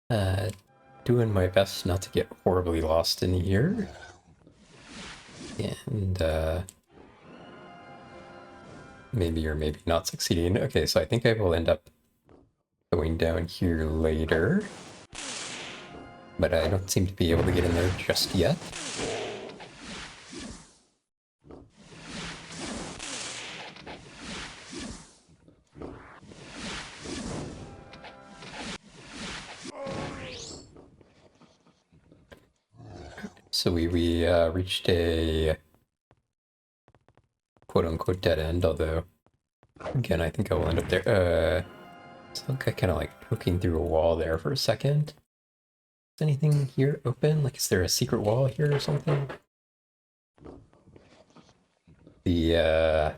Uh, Doing my best not to get horribly lost in here. And, maybe or maybe not succeeding. Okay, so I think I will end up going down here later. But I don't seem to be able to get in there just yet. So we reached a quote-unquote dead end, although, again, I think I will end up there. So I think I kind of like poking through a wall there for a second. Is anything here open? Like, is there a secret wall here or something? The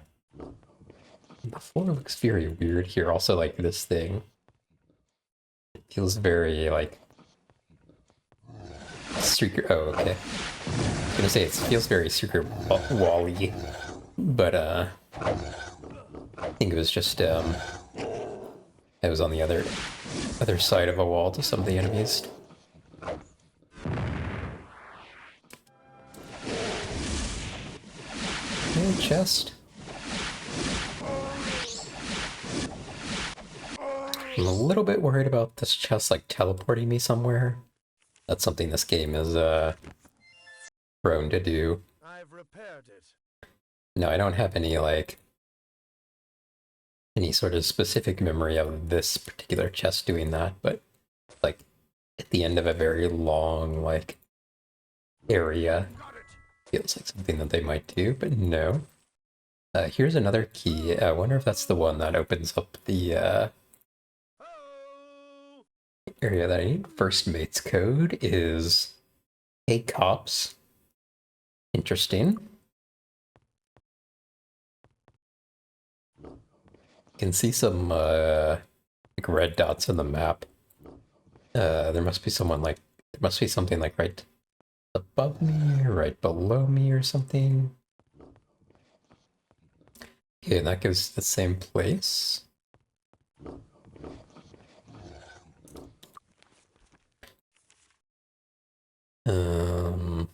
floor looks very weird here. Also, like, this thing. It feels very, like, secret. Oh, okay. I was gonna say, it feels very secret wall-y. But, I think it was just, it was on the other side of a wall to some of the enemies. Okay, chest. I'm a little bit worried about this chest, like, teleporting me somewhere. That's something this game is, prone to do. I've repaired it. No, I don't have any, like, any sort of specific memory of this particular chest doing that, but, like, at the end of a very long, like, area, feels like something that they might do, but no. Here's another key. I wonder if that's the one that opens up the, area that I need. First mate's code is Hey Cops. Interesting. You can see some like red dots on the map. There must be someone like there must be something like right above me or right below me or something. Okay, and that goes to the same place. Um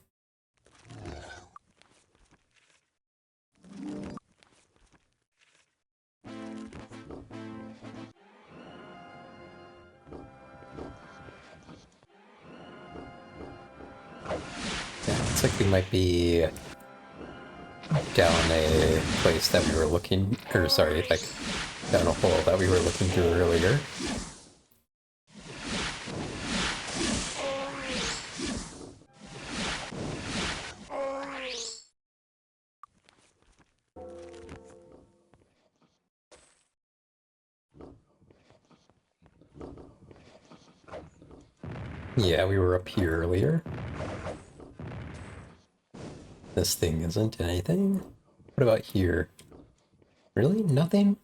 Yeah, looks like we might be down a place that we were looking, or sorry, like down a hole that we were looking through earlier. Yeah, we were up here earlier. This thing isn't anything. What about here? Really? Nothing?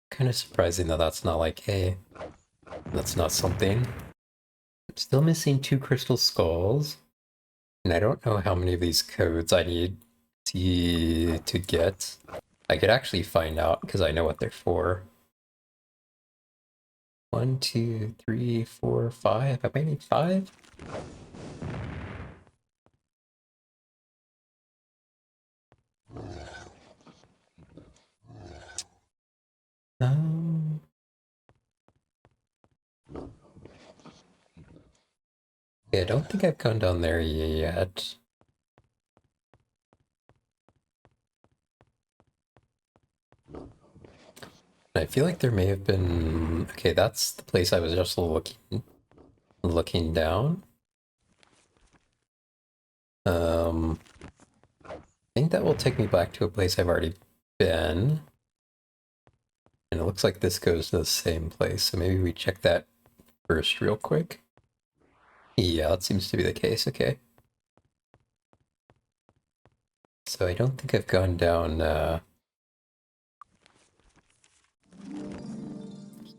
Kind of surprising that that's not like, hey, that's not something. I'm still missing 2 crystal skulls. And I don't know how many of these codes I need to get. I could actually find out because I know what they're for. 1, 2, 3, 4, 5. I might need 5. Um, yeah, I don't think I've gone down there yet. I feel like there may have been... Okay, that's the place I was just looking down. I think that will take me back to a place I've already been. And it looks like this goes to the same place, so maybe we check that first real quick. Yeah, that seems to be the case, okay. So I don't think I've gone down,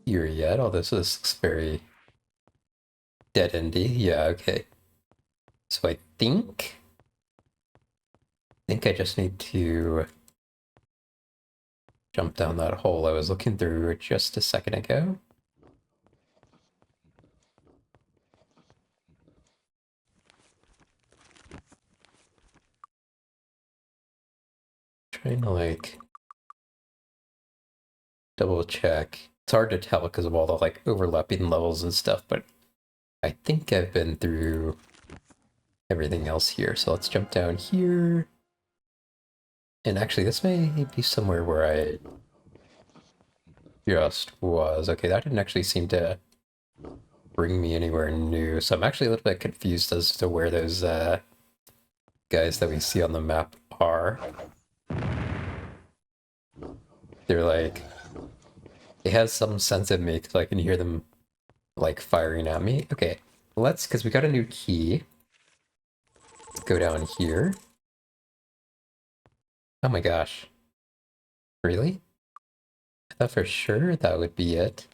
here yet, although this looks very dead-endy. Yeah, okay. So I think I just need to jump down that hole I was looking through just a second ago. trying to like double check. It's hard to tell because of all the like overlapping levels and stuff, but I think I've been through everything else here. So let's jump down here. And actually, this may be somewhere where I just was. Okay, that didn't actually seem to bring me anywhere new. So I'm actually a little bit confused as to where those guys that we see on the map are. They're like, it has some sense of me because I can hear them like firing at me. Okay, let's, because we got a new key. Let's go down here. Oh my gosh. Really? I thought for sure that would be it.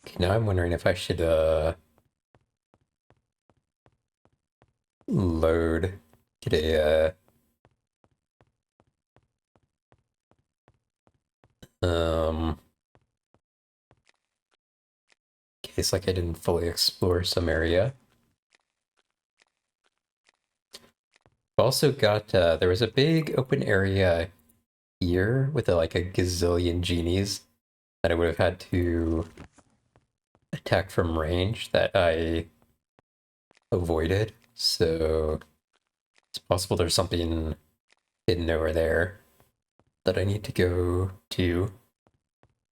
Okay, now I'm wondering if I should load, get a case like I didn't fully explore some area. I've also got there was a big open area here with like a gazillion genies that I would have had to attack from range that I avoided. So it's possible there's something hidden over there that I need to go to.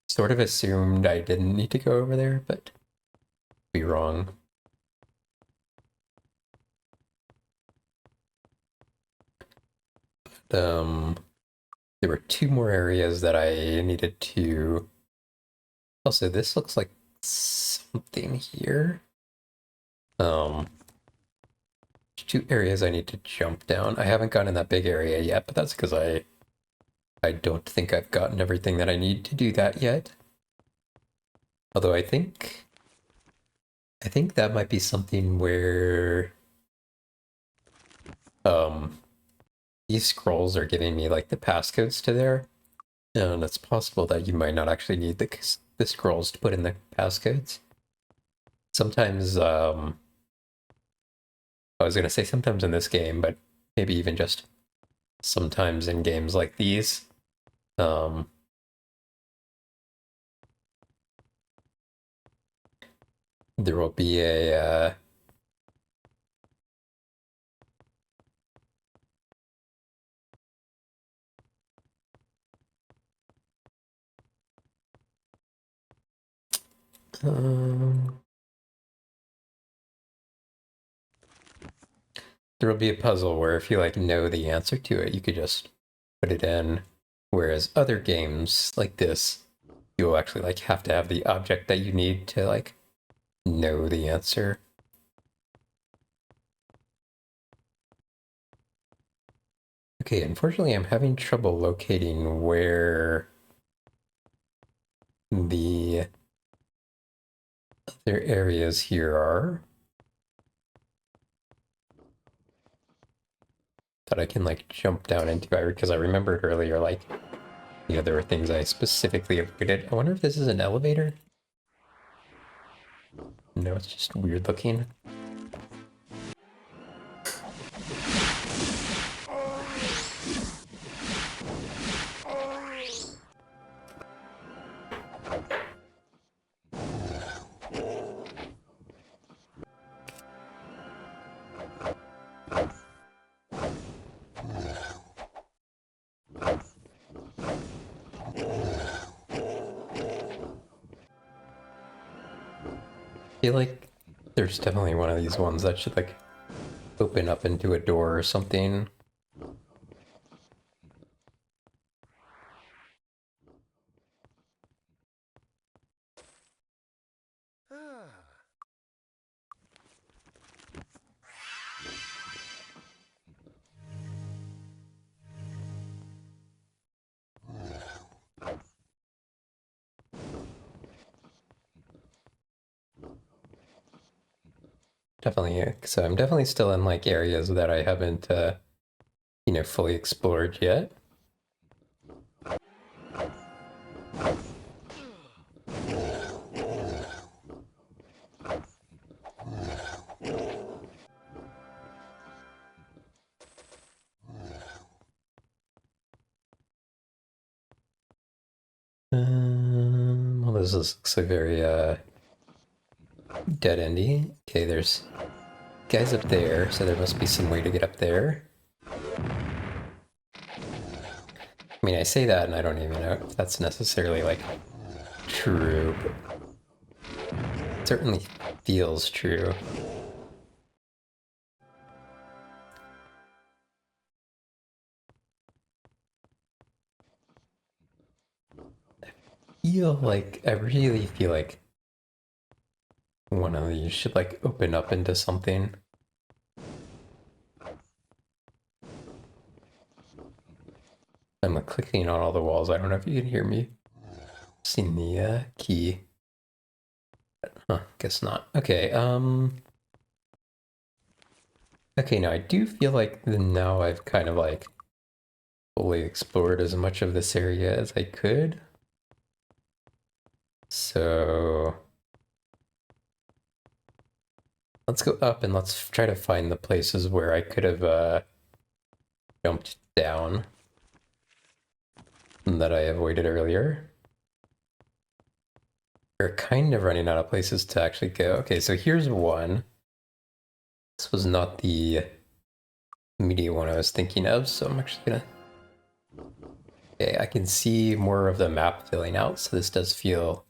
Sort of assumed I didn't need to go over there, but be wrong. There were two more areas that I needed to. Also, this looks like something here. Two areas I need to jump down. I haven't gotten in that big area yet, but that's because I don't think I've gotten everything that I need to do that yet. Although I think that might be something where these scrolls are giving me like the passcodes to there. And it's possible that you might not actually need the scrolls to put in the passcodes. Sometimes I was gonna say sometimes in this game, but maybe even just sometimes in games like these. There will be a there will be a puzzle where if you like know the answer to it, you could just put it in. Whereas other games like this, you'll actually like have to have the object that you need to like know the answer. Okay, unfortunately I'm having trouble locating where the other areas here are. That I can like jump down into, because I remembered earlier, like, you know, there were things I specifically avoided. I wonder if this is an elevator? No, it's just weird looking. I feel like there's definitely one of these ones that should like open up into a door or something. Definitely, so I'm definitely still in like areas that I haven't, you know, fully explored yet. this looks like very dead-endy. Okay, there's guys up there, so there must be some way to get up there. I mean, I say that and I don't even know if that's necessarily, like, true, but it certainly feels true. I really feel like one of these should, like, open up into something. I'm like clicking on all the walls. I don't know if you can hear me. Seen the key. Huh, guess not. Okay, okay, now I do feel like now I've kind of like fully explored as much of this area as I could. So let's go up and let's try to find the places where I could have jumped down that I avoided earlier. We're kind of running out of places to actually go. Okay, so here's one. This was not the immediate one I was thinking of, so I'm actually gonna... Okay, I can see more of the map filling out, so this does feel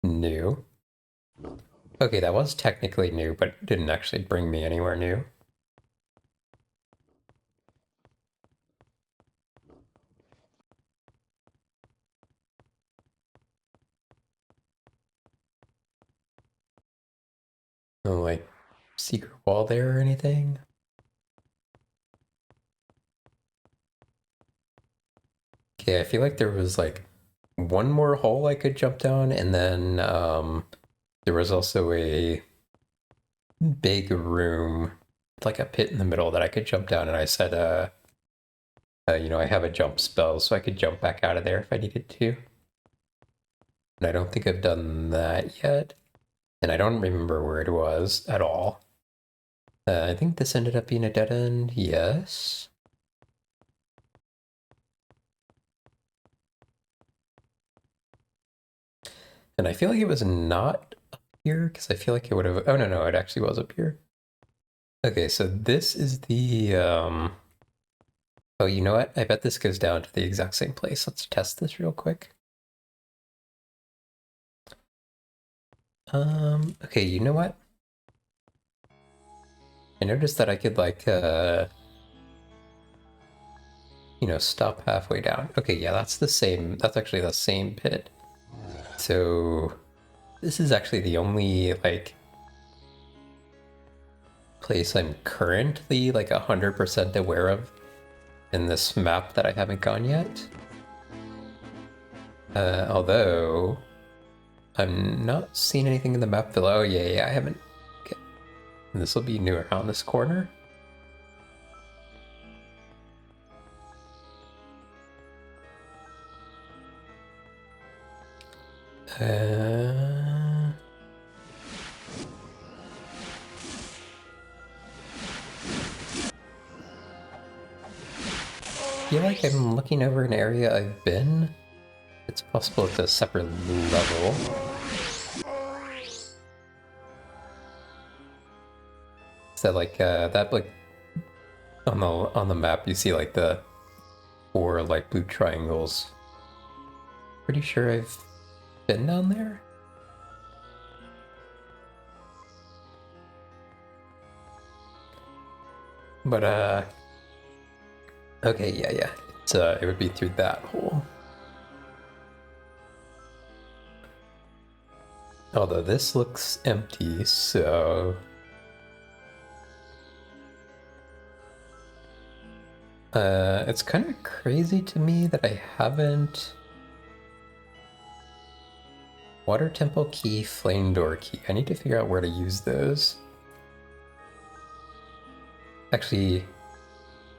new. Okay, that was technically new, but didn't actually bring me anywhere new. No, like, secret wall there or anything? Okay, I feel like there was, like, one more hole I could jump down, and then, there was also a big room, like a pit in the middle that I could jump down, and I said, you know, I have a jump spell, so I could jump back out of there if I needed to. And I don't think I've done that yet. And I don't remember where it was at all. I think this ended up being a dead end, yes. And I feel like it was not up here, because I feel like it would have... Oh, no, it actually was up here. Okay, so this is the... Oh, you know what? I bet this goes down to the exact same place. Let's test this real quick. Okay, you know what? I noticed that I could, like, you know, stop halfway down. Okay, yeah, that's the same. That's actually the same pit. So this is actually the only, like, place I'm currently, like, 100% aware of in this map that I haven't gone yet. Although I'm not seeing anything in the map below. Oh, yeah, I haven't. Okay. This will be new around this corner. I feel like I'm looking over an area I've been. It's possible it's a separate level. So like that, like on the map you see like the 4 like blue triangles. Pretty sure I've been down there. But okay, yeah. It would be through that hole. Although this looks empty, so it's kind of crazy to me that I haven't... Water temple key, flame door key. I need to figure out where to use those. Actually,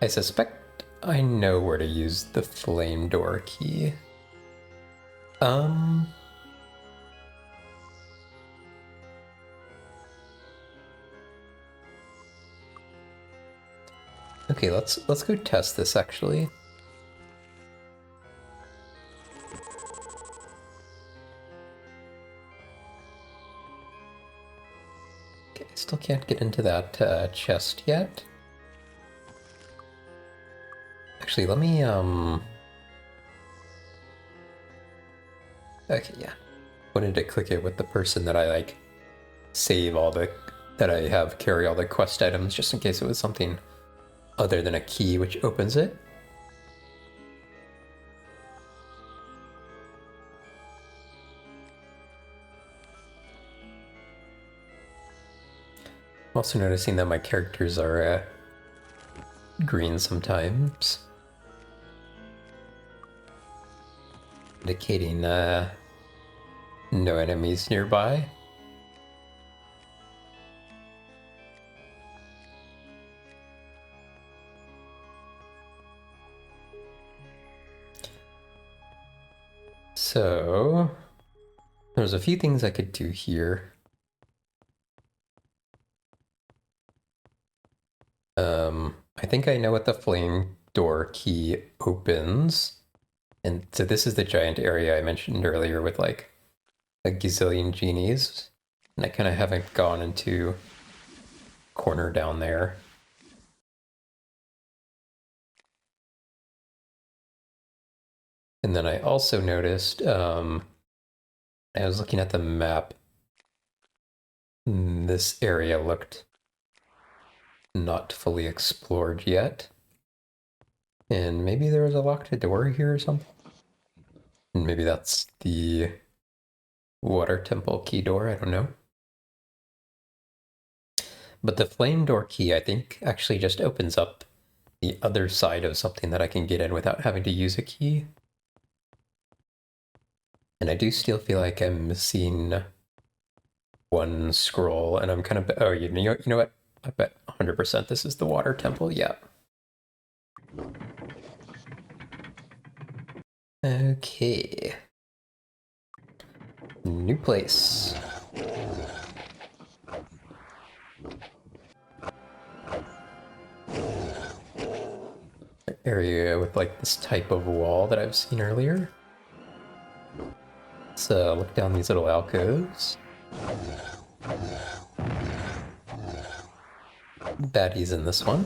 I suspect I know where to use the flame door key. Okay, let's go test this Okay, still can't get into that chest yet. Actually, let me, okay, yeah. Wanted to click it with the person that I, like, save all the, that I have carry all the quest items, just in case it was something other than a key which opens it. I'm also noticing that my characters are green sometimes, indicating no enemies nearby. So there's a few things I could do here. I think I know what the flame door key opens. And so this is the giant area I mentioned earlier with like a gazillion genies. And I kind of haven't gone into corner down there. And then I also noticed, I was looking at the map, this area looked not fully explored yet. And maybe there was a locked door here or something. And maybe that's the water temple key door, I don't know. But the flame door key, I think, actually just opens up the other side of something that I can get in without having to use a key. And I do still feel like I'm missing one scroll, and I'm kind of, oh, you know what? I bet 100% this is the water temple, yeah. Okay. New place. Area with like this type of wall that I've seen earlier. Let's look down these little alcoves. Baddies in this one.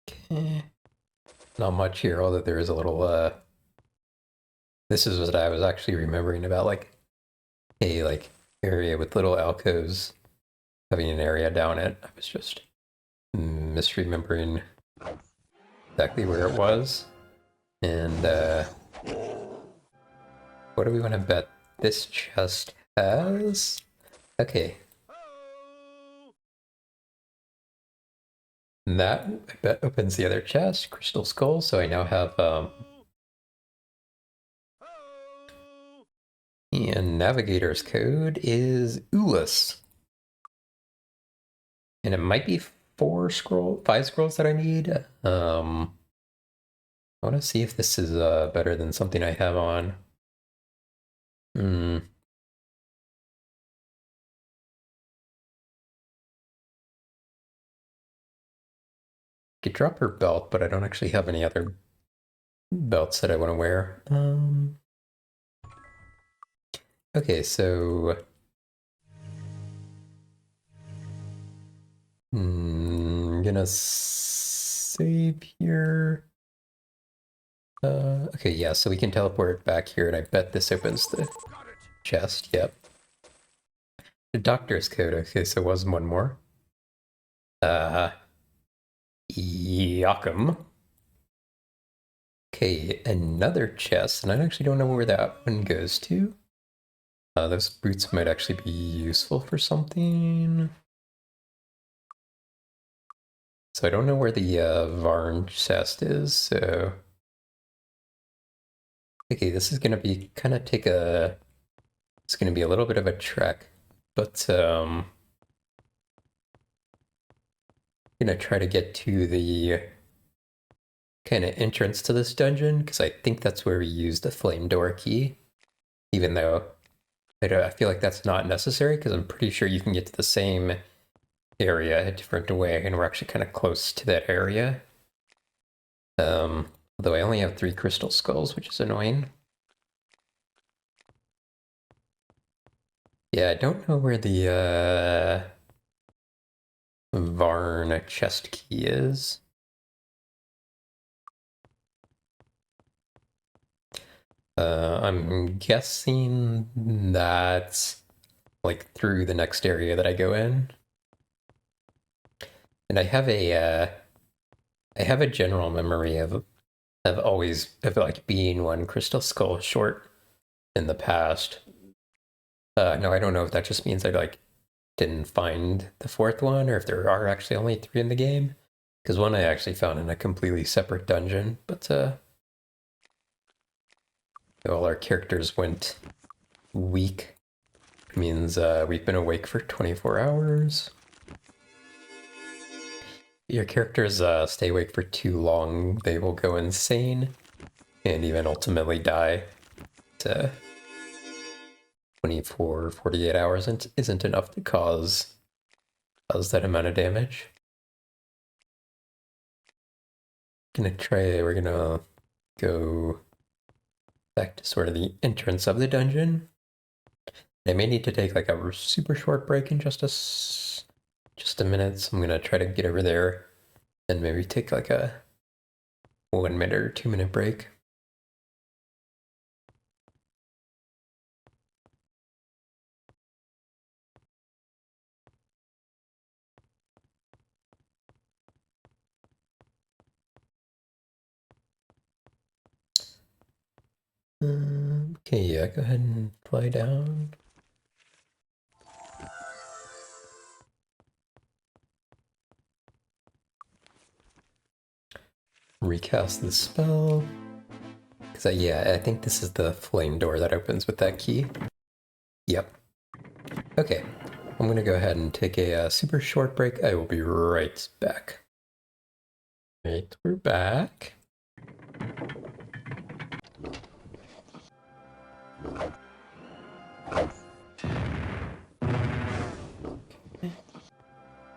Okay. Not much here, although there is a little, this is what I was actually remembering about, like, a, like, area with little alcoves having an area down it. I was just misremembering exactly where it was. And, what do we want to bet this chest has? Okay. And that, I bet, opens the other chest, Crystal Skull, so I now have, and Navigator's code is Ulus. And it might be 5 scrolls that I need. I want to see if this is better than something I have on. Could drop her belt, but I don't actually have any other belts that I want to wear. Okay, so I'm gonna save here. Okay, yeah, so we can teleport back here, and I bet this opens the chest. Yep. The doctor's code. Okay, so it was one more. Yakum. Okay, another chest, and I actually don't know where that one goes to. Those boots might actually be useful for something. So I don't know where the Varn chest is, so... Okay, this is gonna be kind of it's gonna be a little bit of a trek, but gonna try to get to the kind of entrance to this dungeon, because I think that's where we used the flame door key. even though I feel like that's not necessary because I'm pretty sure you can get to the same area a different way, and we're actually kind of close to that area. Although I only have 3 crystal skulls, which is annoying. Yeah, I don't know where the Varn chest key is. I'm guessing that's like through the next area that I go in. And I have a general memory of like being 1 crystal skull short in the past. No, I don't know if that just means I like didn't find the 4th one, or if there are actually only 3 in the game. Because one I actually found in a completely separate dungeon, but all our characters went weak. It means we've been awake for 24 hours. Your characters stay awake for too long, they will go insane and even ultimately die. 24, 48 hours isn't enough to cause that amount of damage. We're gonna go back to sort of the entrance of the dungeon. I may need to take like a super short break in just a minute, so I'm gonna try to get over there and maybe take like a 1 minute or 2 minute break. Okay, yeah, go ahead and fly down. Recast the spell. Because I think this is the flame door that opens with that key. Yep. Okay, I'm gonna go ahead and take a super short break. I will be right back. Right, we're back.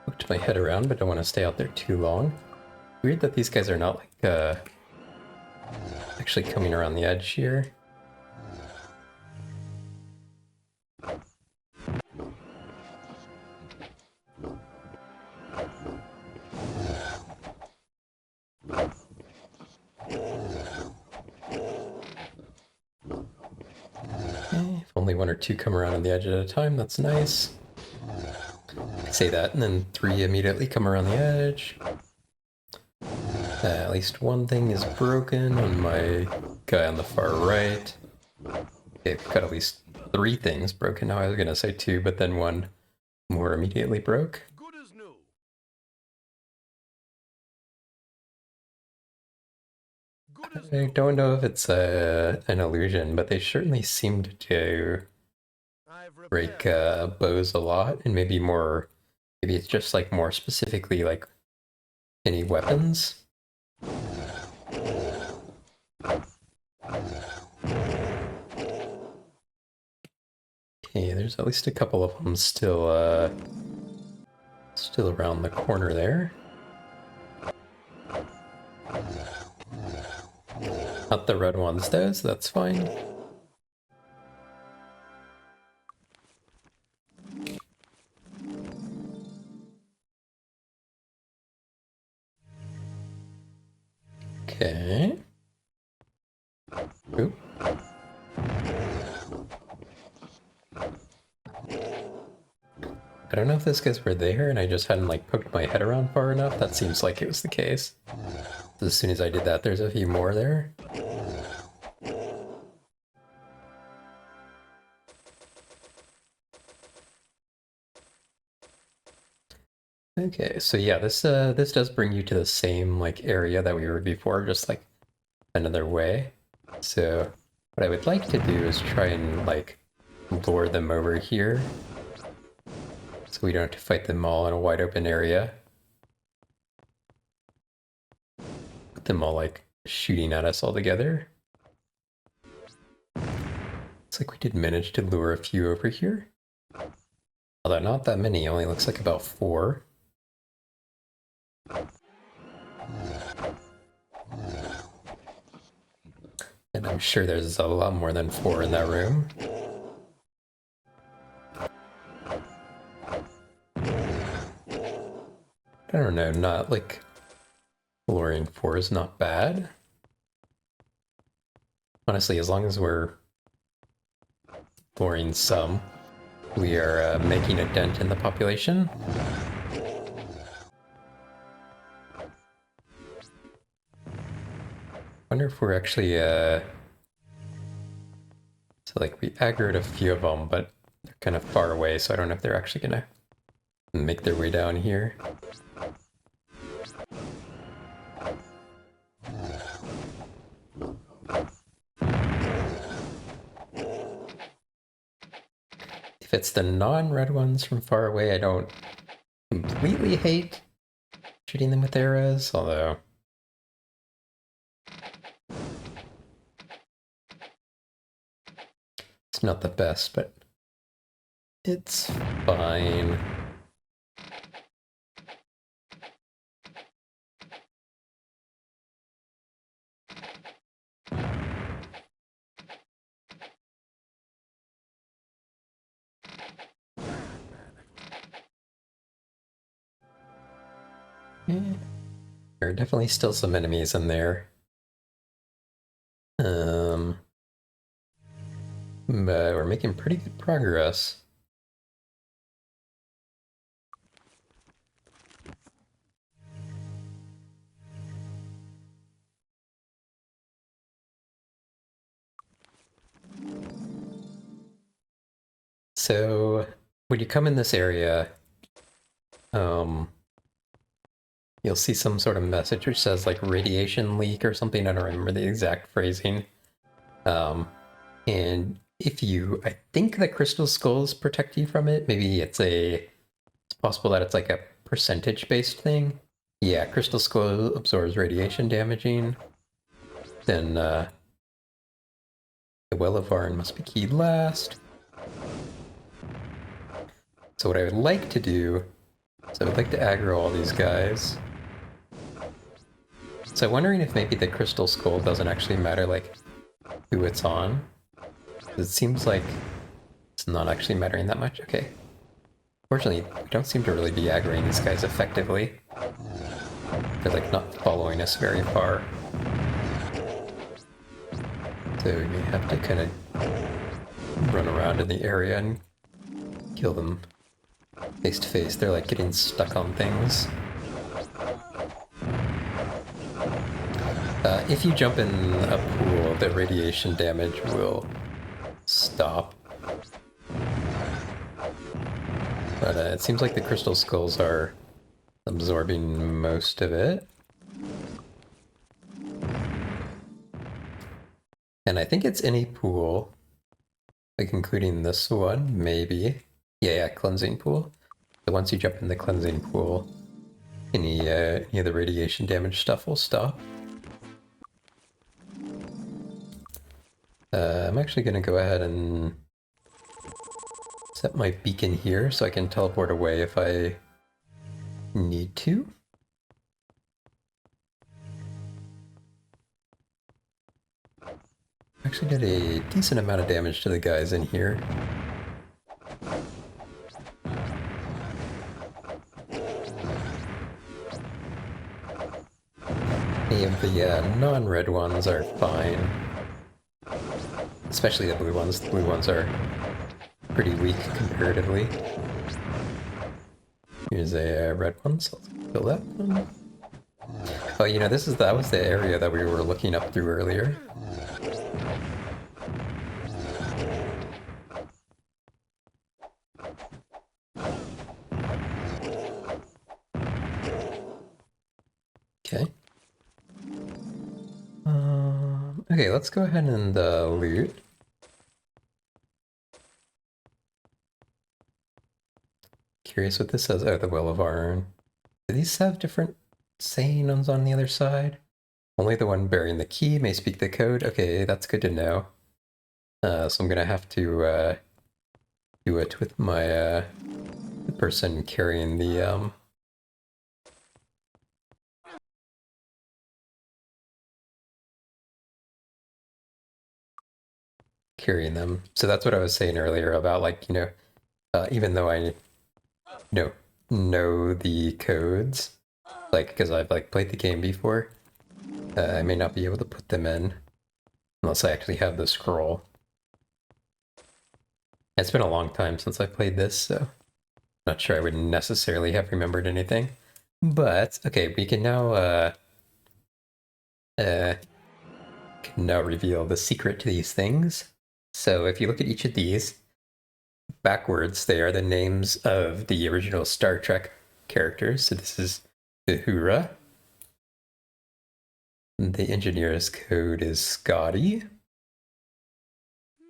Hooked my head around, but don't want to stay out there too long. Weird that these guys are not like actually coming around the edge here. If only 1 or 2 come around on the edge at a time, that's nice. I say that, and then 3 immediately come around the edge. At least 1 thing is broken on my guy on the far right. Okay, I've got at least 3 things broken now. I was gonna say 2, but then 1 more immediately broke. Good as new. I don't know if it's an illusion, but they certainly seemed to break bows a lot, and maybe it's just like more specifically like any weapons. Okay, there's at least a couple of them still around the corner there. Not the red ones though, so that's fine. Okay. Oop. I don't know if those guys were there and I just hadn't like poked my head around far enough. That seems like it was the case. As soon as I did that, there's a few more there. Okay, so yeah, this does bring you to the same like area that we were before, just like another way. So what I would like to do is try and like lure them over here, so we don't have to fight them all in a wide open area. Put them all like shooting at us all together. Let's Looks like we did manage to lure a few over here. Although not that many, only looks like about 4. And I'm sure there's a lot more than 4 in that room. I don't know, not like luring 4 is not bad. Honestly, as long as we're luring some, we are making a dent in the population. Wonder if we're actually, so like we aggroed a few of them, but they're kind of far away, so I don't know if they're actually gonna make their way down here. If it's the non-red ones from far away, I don't completely hate shooting them with arrows, although it's not the best, but it's fine. Yeah. There are definitely still some enemies in there. But we're making pretty good progress. So when you come in this area, you'll see some sort of message which says like radiation leak or something. I don't remember the exact phrasing. And if you, I think the crystal skulls protect you from it. Maybe it's possible that it's like a percentage-based thing. Yeah, crystal skull absorbs radiation damaging. Then the Well of Varn must be keyed last. So what I would like to do is I would like to aggro all these guys. So I'm wondering if maybe the crystal skull doesn't actually matter like who it's on. It seems like it's not actually mattering that much. Okay. Fortunately, we don't seem to really be aggroing these guys effectively. They're like not following us very far. So we may have to kind of run around in the area and kill them face to face. They're like getting stuck on things. If you jump in a pool, the radiation damage will stop. But it seems like the crystal skulls are absorbing most of it. And I think it's any pool, like including this one, maybe. Yeah, cleansing pool. So once you jump in the cleansing pool, any of the radiation damage stuff will stop. I'm actually going to go ahead and set my beacon here so I can teleport away if I need to. Actually did a decent amount of damage to the guys in here. Any of the non-red ones are fine. Especially the blue ones. The blue ones are pretty weak comparatively. Here's a red one, so let's kill that one. Oh, you know, that was the area that we were looking up through earlier. Okay. Okay, let's go ahead and loot. Curious what this says. Oh, the Well of Varn. Do these have different sayings on the other side? Only the one bearing the key may speak the code. Okay, that's good to know. So I'm gonna have to do it with my the person carrying the carrying them. So that's what I was saying earlier about, like, even though I know the codes, like, because I've like played the game before, I may not be able to put them in unless I actually have the scroll. It's been a long time since I played this, so not sure I would necessarily have remembered anything. But okay, we can uh, now reveal the secret to these things. So if you look at each of these, backwards, they are the names of the original Star Trek characters. So this is Uhura. The engineer's code is Scotty.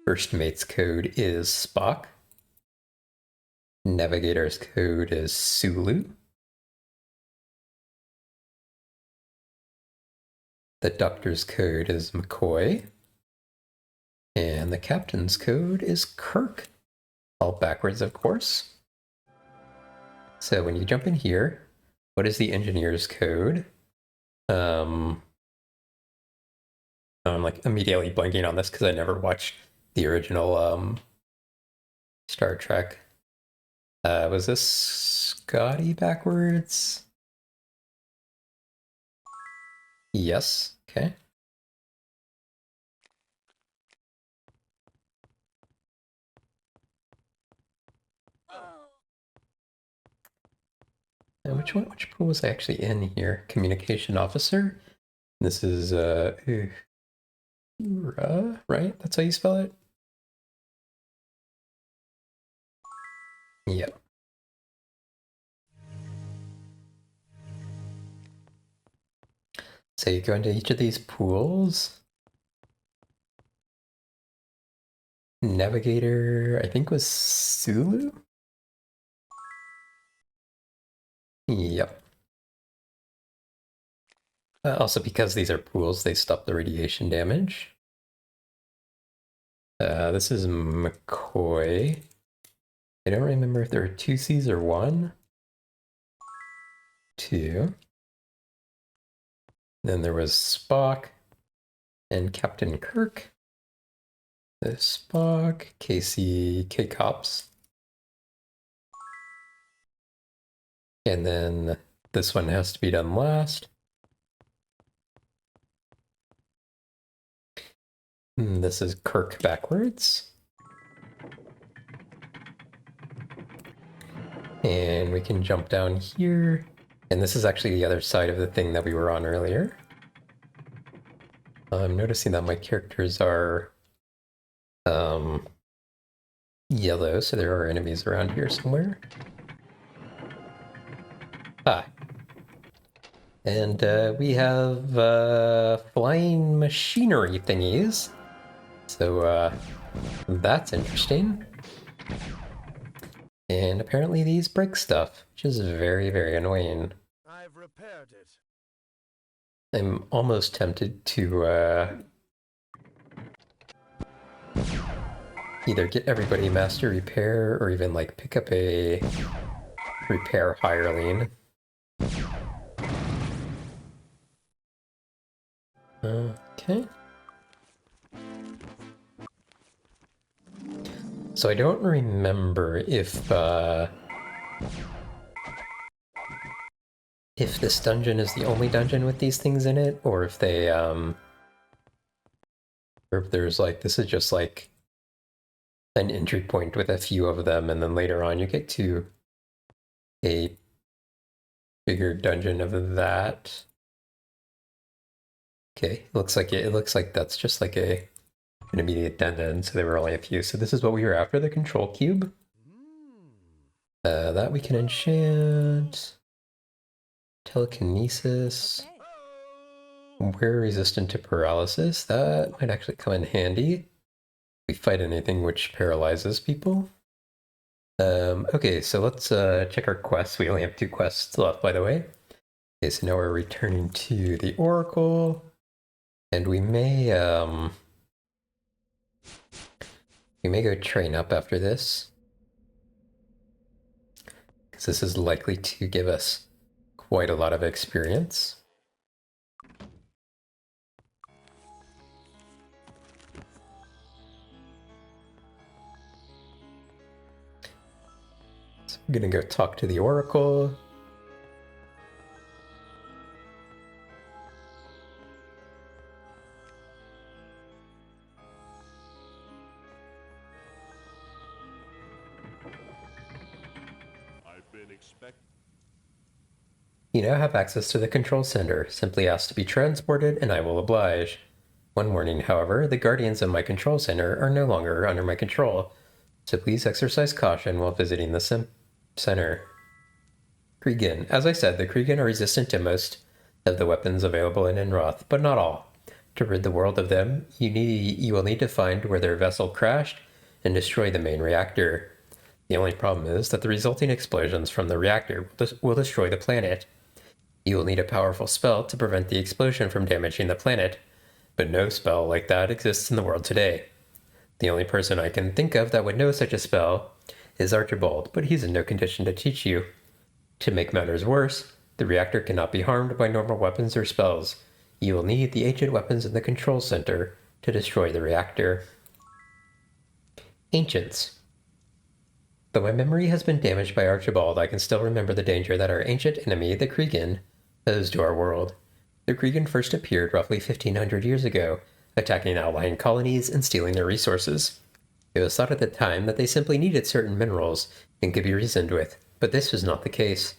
First mate's code is Spock. Navigator's code is Sulu. The doctor's code is McCoy. And the captain's code is Kirk. All backwards, of course. So when you jump in here, what is the engineer's code? I'm like immediately blanking on this because I never watched the original Star Trek. Was this Scotty backwards? Yes. Okay. And which pool was I actually in here? Communication officer. This is right? That's how you spell it? Yeah. So you go into each of these pools. Navigator, I think was Sulu? Yep. Also, because these are pools, they stop the radiation damage. This is McCoy. I don't remember if there were two C's or one. Two. Then there was Spock and Captain Kirk. The Spock, Casey, K-Cops. And then this one has to be done last. This is Kirk backwards. And we can jump down here. And this is actually the other side of the thing that we were on earlier. I'm noticing that my characters are yellow, so there are enemies around here somewhere. Ah. And we have flying machinery thingies. So that's interesting. And apparently these break stuff, which is very, very annoying. I've repaired it. I'm almost tempted to either get everybody master repair or even like pick up a repair hireling. Okay. So I don't remember if this dungeon is the only dungeon with these things in it, or if they or if there's like, this is just like an entry point with a few of them, and then later on you get to a bigger dungeon of that. Okay, it looks like that's just like an immediate dead end, so there were only a few. So this is what we were after, the control cube. That we can enchant. Telekinesis. We're resistant to paralysis. That might actually come in handy. We fight anything which paralyzes people. Okay, so let's check our quests. We only have 2 quests left, by the way. Okay, so now we're returning to the Oracle. And we may We may go train up after this, because this is likely to give us quite a lot of experience. So I'm gonna go talk to the Oracle. You now have access to the control center. Simply ask to be transported and I will oblige. One warning, however, the guardians of my control center are no longer under my control, so please exercise caution while visiting the center. Krigan. As I said, the Krigan are resistant to most of the weapons available in Enroth, but not all. To rid the world of them, you will need to find where their vessel crashed and destroy the main reactor. The only problem is that the resulting explosions from the reactor will destroy the planet. You will need a powerful spell to prevent the explosion from damaging the planet, but no spell like that exists in the world today. The only person I can think of that would know such a spell is Archibald, but he's in no condition to teach you. To make matters worse, the reactor cannot be harmed by normal weapons or spells. You will need the ancient weapons in the control center to destroy the reactor. Ancients. Though my memory has been damaged by Archibald, I can still remember the danger that our ancient enemy, the Krigan, posed to our world. The Krigan first appeared roughly 1,500 years ago, attacking outlying colonies and stealing their resources. It was thought at the time that they simply needed certain minerals and could be reasoned with, but this was not the case.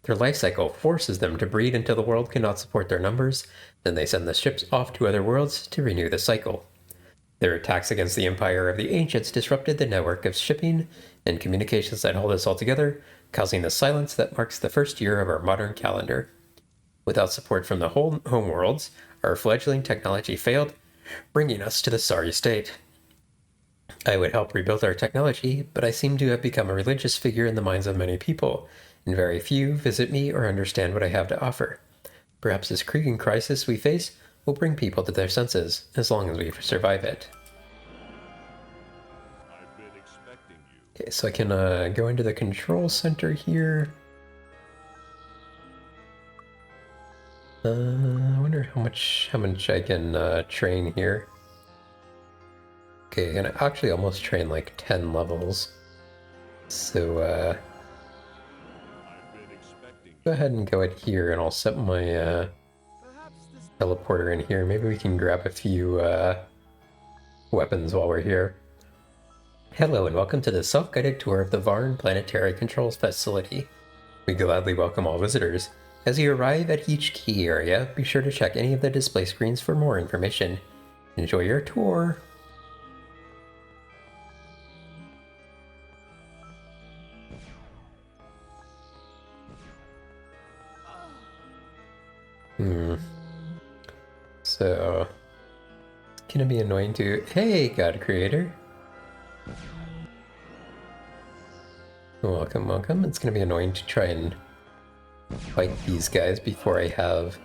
Their life cycle forces them to breed until the world cannot support their numbers, then they send the ships off to other worlds to renew the cycle. Their attacks against the Empire of the Ancients disrupted the network of shipping and communications that hold us all together, causing the silence that marks the first year of our modern calendar. Without support from the whole homeworlds, our fledgling technology failed, bringing us to the sorry state. I would help rebuild our technology, but I seem to have become a religious figure in the minds of many people, and very few visit me or understand what I have to offer. Perhaps this Krigan crisis we face will bring people to their senses, as long as we survive it. I've been expecting you. Okay, so I can go into the control center here. I wonder how much I can train here. Okay, I can actually almost train like 10 levels. So I've been expecting you. go ahead and go in here and I'll set my teleporter in here. Maybe we can grab a few weapons while we're here. Hello and welcome to the self-guided tour of the Varn Planetary Controls Facility. We gladly welcome all visitors. As you arrive at each key area, be sure to check any of the display screens for more information. Enjoy your tour! So, it's gonna be annoying to... Hey, God Creator! Welcome, welcome. It's gonna be annoying to try and fight these guys before I have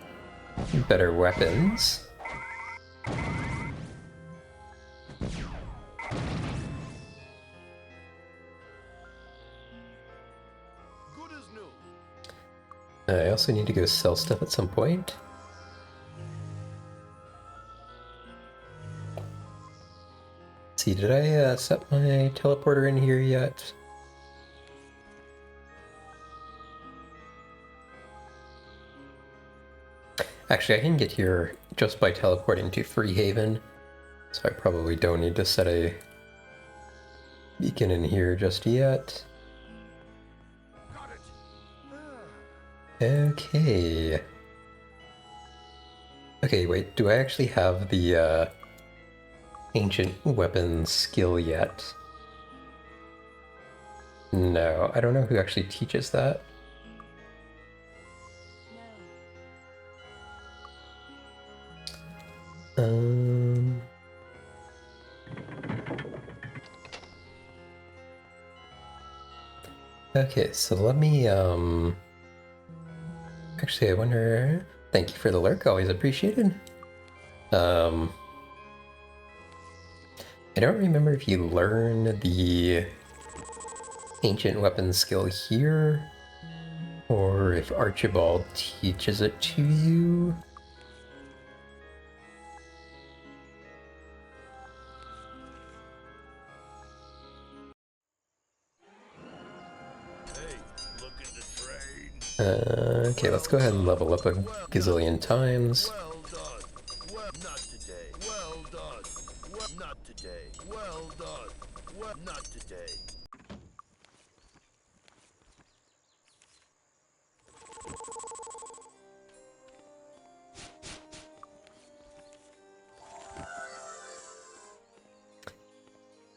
better weapons. Good as new. I also need to go sell stuff at some point. Let's see, did I set my teleporter in here yet? Actually, I can get here just by teleporting to Freehaven, so I probably don't need to set a beacon in here just yet. Got it. Okay. Okay, wait, do I actually have the ancient weapons skill yet? No, I don't know who actually teaches that. Okay, so let me, actually, I wonder, thank you for the lurk, always appreciated. I don't remember if you learn the ancient weapon skill here, or if Archibald teaches it to you. Hey, look at the train. Okay, let's go ahead and level up a gazillion times. Well done. Well, not today. Well done. Well, not today. Well done. Well, not today.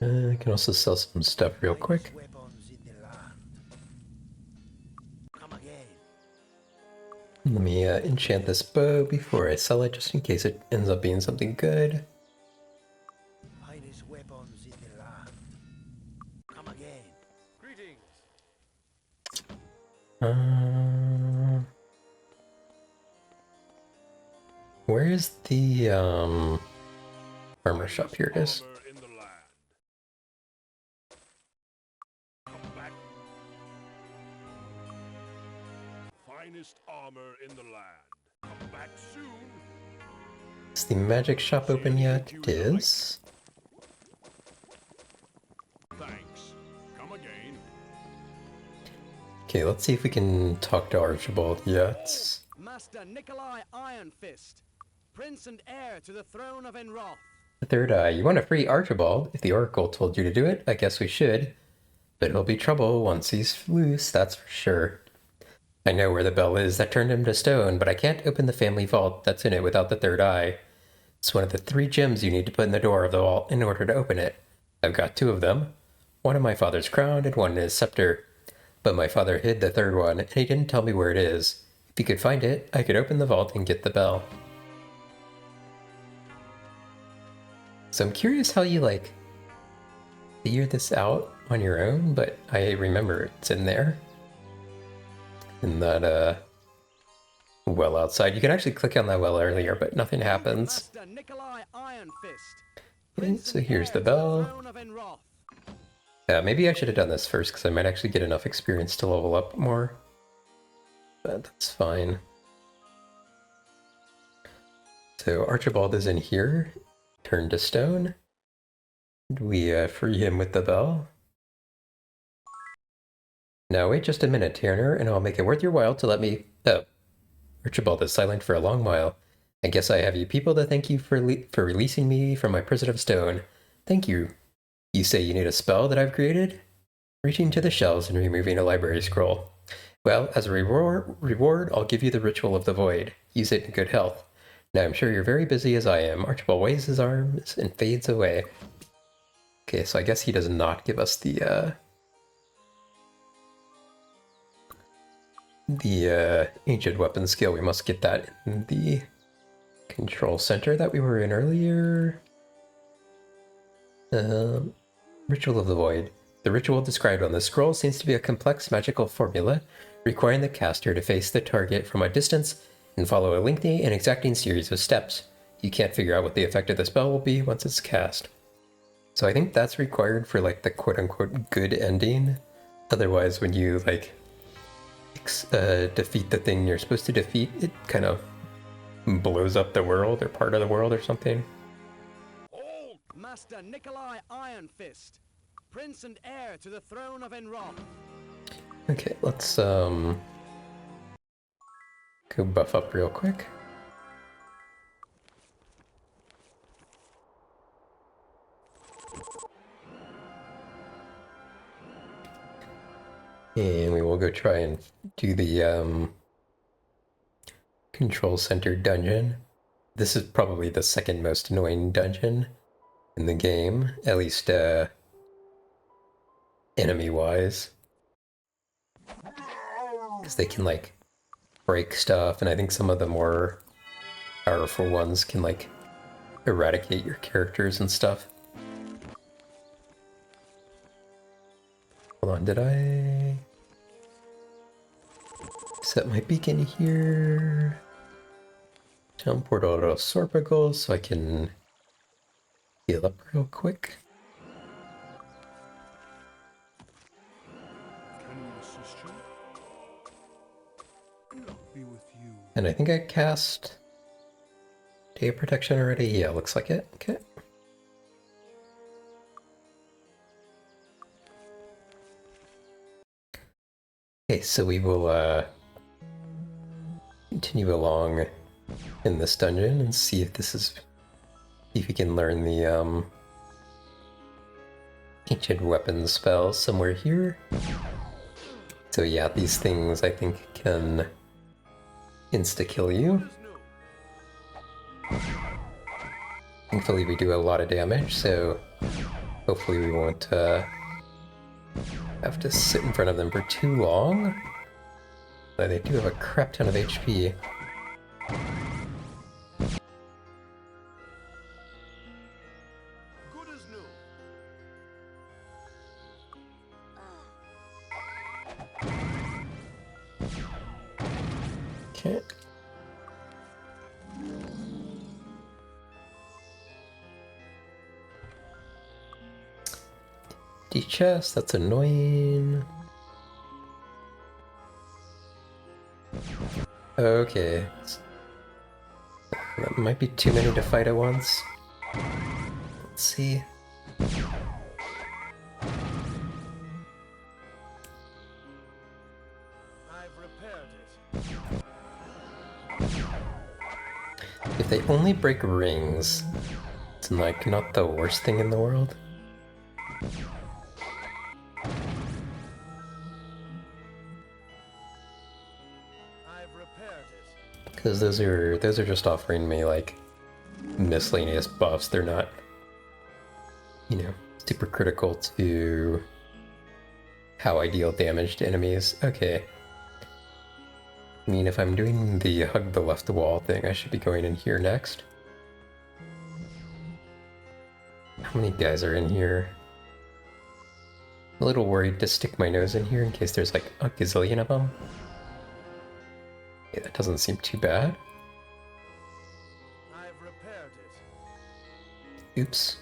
I can also sell some stuff real quick. Weapons in the land. Come again. Let me enchant this bow before I sell it, just in case it ends up being something good. Finest weapons in the land. Come again. Greetings. Where is the armor shop? Here it is. Armor in the land. Come back. Finest armor in the land. Come back soon. Is the magic shop open yet? It is. Thanks. Come again. Okay, let's see if we can talk to Archibald yet. Master Nikolai Iron Fist, Prince and heir to the throne of Enroth. The third eye. You want to free Archibald? If the Oracle told you to do it, I guess we should. But he'll be trouble once he's loose, that's for sure. I know where the bell is that turned him to stone, but I can't open the family vault that's in it without the third eye. It's one of the 3 gems you need to put in the door of the vault in order to open it. I've got 2 of them. One in my father's crown and one in his scepter. But my father hid the third one, and he didn't tell me where it is. If you could find it, I could open the vault and get the bell. So I'm curious how you, like, figure this out on your own, but I remember it's in there. In that, well outside. You can actually click on that well earlier, but nothing happens. Master Nikolai Iron Fist, Okay, Prince so and here's heir the to bell. throne of Enroth. Maybe I should have done this first, because I might actually get enough experience to level up more. But that's fine. So Archibald is in here, turned to stone. We free him with the bell. Now wait just a minute, Turner, and I'll make it worth your while to let me... Oh, Archibald is silent for a long while. I guess I have you people to thank you for releasing me from my prison of stone. Thank you. You say you need a spell that I've created? Reaching to the shelves and removing a library scroll. Well, as a reward, I'll give you the Ritual of the Void. Use it in good health. Now I'm sure you're very busy as I am. Archibald waves his arms and fades away. Okay, so I guess he does not give us the ancient weapon skill. We must get that in the control center that we were in earlier. Ritual of the Void. The ritual described on the scroll seems to be a complex magical formula, requiring the caster to face the target from a distance and follow a lengthy and exacting series of steps. You can't figure out what the effect of the spell will be once it's cast. So I think that's required for, like, the quote-unquote good ending. Otherwise, when you, like, defeat the thing you're supposed to defeat, it kind of blows up the world or part of the world or something. Hold! Master Nikolai Iron Fist, Prince and heir to the throne of Enroth. Okay, let's go buff up real quick. And we will go try and do the control center dungeon. This is probably the second most annoying dungeon in the game, at least enemy-wise. Because they can, like, break stuff, and I think some of the more powerful ones can, like, eradicate your characters and stuff. Hold on, did I set my beacon here? Town portal to Sorpigal so I can heal up real quick. And I think I cast Day of Protection already. Yeah, looks like it. Okay. Okay, so we will continue along in this dungeon and see if if we can learn the ancient weapons spell somewhere here. So yeah, these things I think can insta-kill you. Thankfully we do a lot of damage, so hopefully we won't have to sit in front of them for too long. But they do have a crap ton of HP. Good as new. Okay. Chest, that's annoying. Okay. That might be too many to fight at once. Let's see. I've repaired it. If they only break rings, it's like not the worst thing in the world. Because those are just offering me like miscellaneous buffs. They're not, you know, super critical to how I deal damage to enemies. Okay. I mean, if I'm doing the hug the left wall thing, I should be going in here next. How many guys are in here? I'm a little worried to stick my nose in here in case there's like a gazillion of them. Yeah, that doesn't seem too bad. I've repaired it. Oops.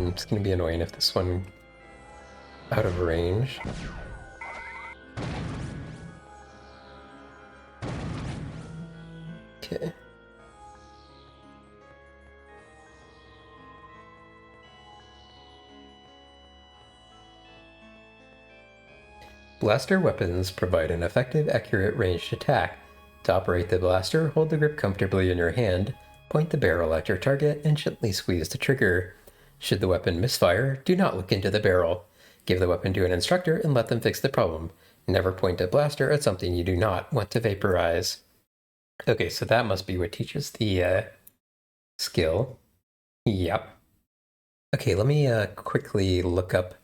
It's gonna be annoying if this one out of range. Okay. Blaster weapons provide an effective, accurate, ranged attack. To operate the blaster, hold the grip comfortably in your hand, point the barrel at your target, and gently squeeze the trigger. Should the weapon misfire, do not look into the barrel. Give the weapon to an instructor and let them fix the problem. Never point a blaster at something you do not want to vaporize. Okay, so that must be what teaches the skill. Yep. Okay, let me quickly look up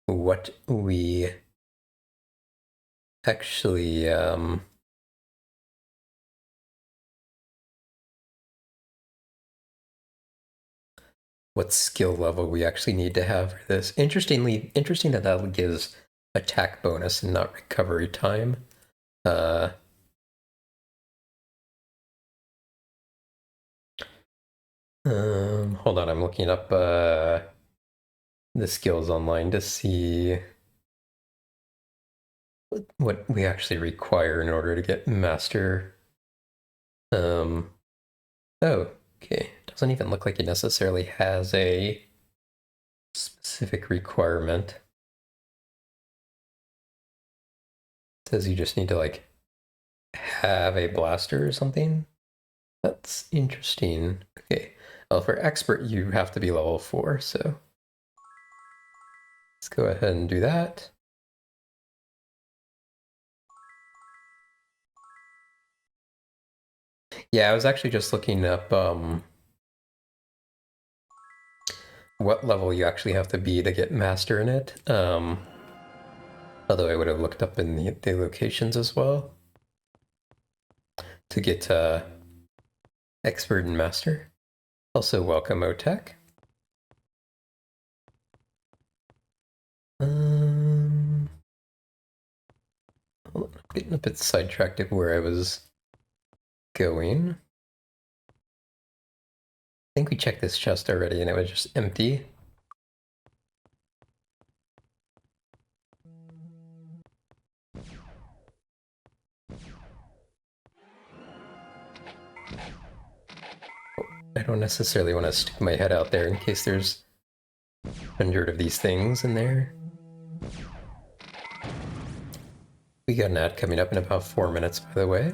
what we actually what skill level we actually need to have for this. Interesting that that gives attack bonus and not recovery time. Hold on, I'm looking up the skills online to see what we actually require in order to get master. Oh, okay. Doesn't even look like it necessarily has a specific requirement. It says you just need to like have a blaster or something. That's interesting. Okay. Well, for expert, you have to be level 4, so let's go ahead and do that. Yeah, I was actually just looking up what level you actually have to be to get master in it. Although I would have looked up in the locations as well to get expert and master. Also, welcome, Otech. Hold on, I'm getting a bit sidetracked of where I was going. I think we checked this chest already and it was just empty. I don't necessarily want to stick my head out there in case there's 100 of these things in there. We got an ad coming up in about 4 minutes, by the way.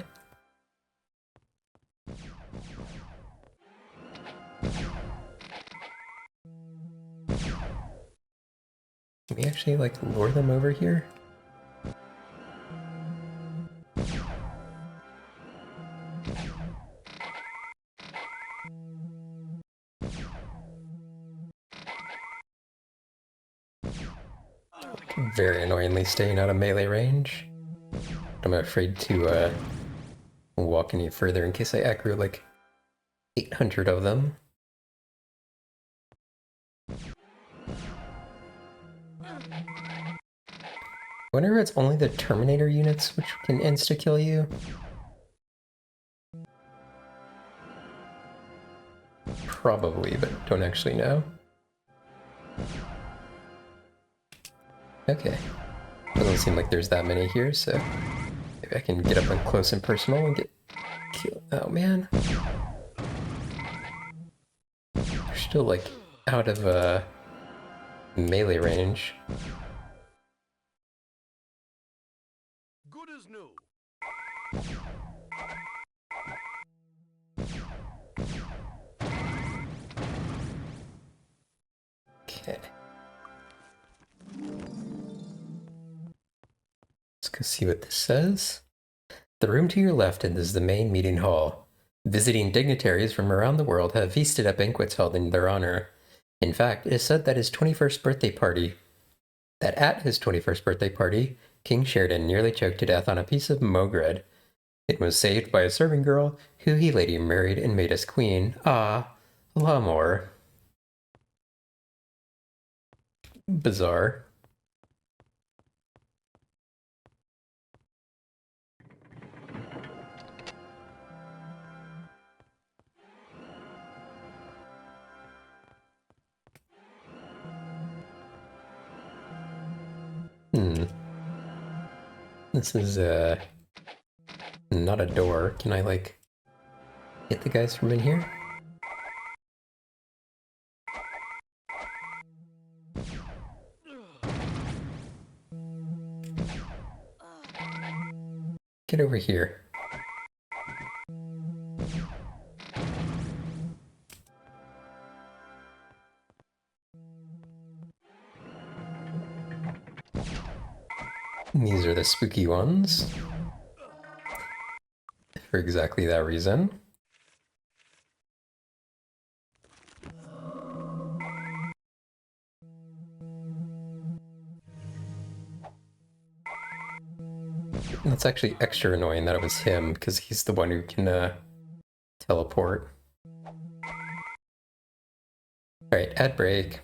Can we actually, like, lure them over here? Very annoyingly staying out of melee range. I'm afraid to walk any further in case I aggro like 800 of them. I wonder if it's only the Terminator units which can insta-kill you. Probably, but don't actually know. Okay. Doesn't seem like there's that many here, so maybe I can get up and close and personal and get killed. Oh man. They're still like out of melee range. Good as new. Okay. Let's go see what this says. The room to your left is the main meeting hall. Visiting dignitaries from around the world have feasted at banquets held in their honor. In fact, it is said that at his 21st birthday party, King Sheridan nearly choked to death on a piece of mogred. It was saved by a serving girl, who he later married and made as queen. Ah, l'amour. Bizarre. This is, not a door. Can I, like, hit the guys from in here? Get over here. These are the spooky ones. For exactly that reason. And it's actually extra annoying that it was him, because he's the one who can teleport. Alright, ad break.